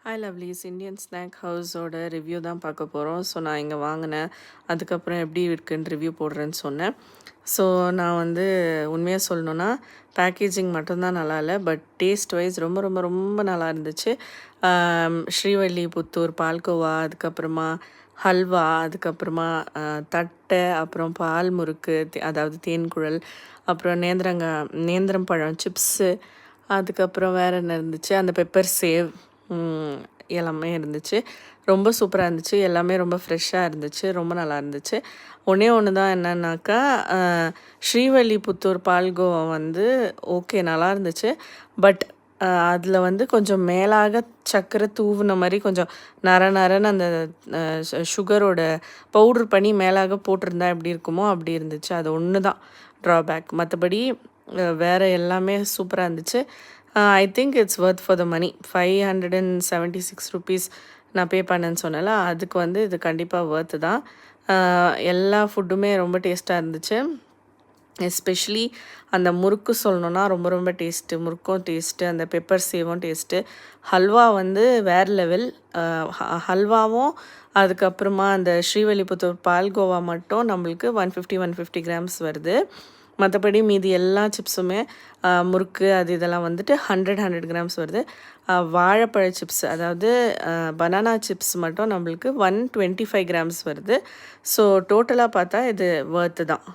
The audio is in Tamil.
ஹாய் லவ்லீஸ், இந்தியன் ஸ்நாக் ஹவுஸோட ரிவ்யூ தான் பார்க்க போகிறோம். ஸோ நான் இங்கே வாங்கினேன், அதுக்கப்புறம் எப்படி இருக்குன்னு ரிவ்யூ போடுறேன்னு சொன்னேன். ஸோ நான் வந்து உண்மையாக சொல்லணுன்னா பேக்கேஜிங் மட்டும்தான் நல்லா இல்லை, பட் டேஸ்ட் வைஸ் ரொம்ப ரொம்ப ரொம்ப நல்லா இருந்துச்சு. ஸ்ரீவல்லிபுத்தூர் பால்கோவா, அதுக்கப்புறமா ஹல்வா, அதுக்கப்புறமா தட்டை, அப்புறம் பால் முறுக்கு, அதாவது தேன்குழல், அப்புறம் நேந்திரம் பழம் சிப்ஸு, அதுக்கப்புறம் வேறு என்ன இருந்துச்சு, அந்த பெப்பர் சேவ் எல்லாமே இருந்துச்சு. ரொம்ப சூப்பராக இருந்துச்சு. எல்லாமே ரொம்ப ஃப்ரெஷ்ஷாக இருந்துச்சு. ரொம்ப நல்லா இருந்துச்சு. ஒன்றே ஒன்று தான் என்னன்னாக்கா, ஸ்ரீவல்லிபுத்தூர் பால்கோவா வந்து ஓகே நல்லா இருந்துச்சு. பட் அதில் வந்து கொஞ்சம் மேலாக சர்க்கரை தூவுன மாதிரி கொஞ்சம் நரன்னு அந்த சுகரோட பவுட்ரு பண்ணி மேலாக போட்டிருந்தா எப்படி இருக்குமோ அப்படி இருந்துச்சு. அது ஒன்று தான் ட்ராபேக். மற்றபடி வேறு எல்லாமே சூப்பராக இருந்துச்சு. I think it's worth for the money. 576 rupees நான் பே பண்ணேன்னு சொன்னேன்ல, அதுக்கு வந்து இது கண்டிப்பாக ஒர்த்து தான். எல்லா ஃபுட்டுமே ரொம்ப டேஸ்ட்டாக இருந்துச்சு. எஸ்பெஷலி அந்த முறுக்கு சொல்லணுன்னா ரொம்ப ரொம்ப டேஸ்ட்டு. முறுக்கும் டேஸ்ட்டு, அந்த பெப்பர் சேவும் டேஸ்ட்டு. ஹல்வா வந்து வேறு லெவல். ஹல்வாவும் அதுக்கப்புறமா அந்த ஸ்ரீவல்லிபுத்தூர் பால்கோவா மட்டும் நம்மளுக்கு 150 கிராம்ஸ் வருது. மற்றபடி மீதி எல்லா சிப்ஸுமே முறுக்கு அது இதெல்லாம் வந்துட்டு 100 கிராம்ஸ் வருது. வாழைப்பழ சிப்ஸ், அதாவது பனானா சிப்ஸ் மட்டும் நம்மளுக்கு 125 கிராம்ஸ் வருது. ஸோ டோட்டலாக பார்த்தா இது ஒர்த்து தான்.